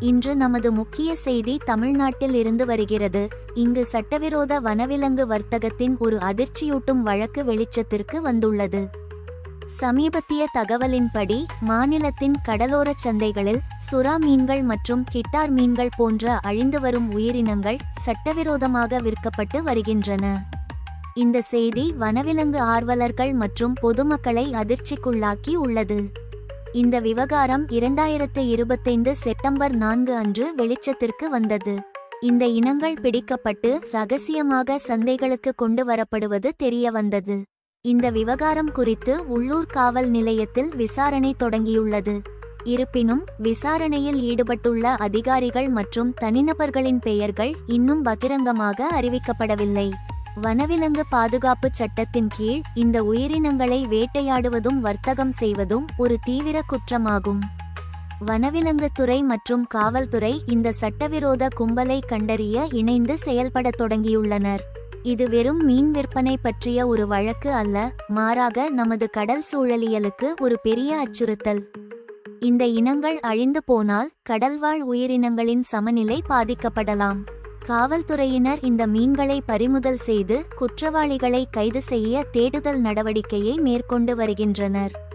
இன்று நமது முக்கிய செய்தி தமிழ்நாட்டில் இருந்து வருகிறது. இங்கு சட்டவிரோத வனவிலங்கு வர்த்தகத்தின் ஒரு அதிர்ச்சியூட்டும் வழக்கு வெளிச்சத்திற்கு வந்துள்ளது. சமீபத்திய தகவலின்படி மாநிலத்தின் கடலோரச் சந்தைகளில் சுறா மீன்கள் மற்றும் கிட்டார் மீன்கள் போன்ற அழிந்து வரும் உயிரினங்கள் சட்டவிரோதமாக விற்கப்பட்டு வருகின்றன. இந்த செய்தி வனவிலங்கு ஆர்வலர்கள் மற்றும் பொதுமக்களை அதிர்ச்சிக்குள்ளாக்கி உள்ளது. இந்த விவகாரம் 2025 செப்டம்பர் 4 அன்று வெளிச்சத்திற்கு வந்தது. இந்த இனங்கள் பிடிக்கப்பட்டு ரகசியமாக சந்தைகளுக்கு கொண்டு வரப்படுவது தெரிய வந்தது. இந்த விவகாரம் குறித்து உள்ளூர் காவல் நிலையத்தில் விசாரணை தொடங்கியுள்ளது. இருப்பினும் விசாரணையில் ஈடுபட்டுள்ள அதிகாரிகள் மற்றும் தனிநபர்களின் பெயர்கள் இன்னும் பகிரங்கமாக அறிவிக்கப்படவில்லை. வனவிலங்கு பாதுகாப்பு சட்டத்தின் கீழ் இந்த உயிரினங்களை வேட்டையாடுவதும் வர்த்தகம் செய்வதும் ஒரு தீவிர குற்றமாகும். வனவிலங்கு துறை மற்றும் காவல்துறை இந்த சட்டவிரோத கும்பலை கண்டறிய இணைந்து செயல்படத் தொடங்கியுள்ளனர். இது வெறும் மீன் விற்பனை பற்றிய ஒரு வழக்கு அல்ல, மாறாக நமது கடல் சூழலியலுக்கு ஒரு பெரிய அச்சுறுத்தல். இந்த இனங்கள் அழிந்து போனால் கடல்வாழ் உயிரினங்களின் சமநிலை பாதிக்கப்படலாம். காவல்துறையினர் இந்த மீன்களை பறிமுதல் செய்து குற்றவாளிகளை கைது செய்ய தேடுதல் நடவடிக்கையை மேற்கொண்டு வருகின்றனர்.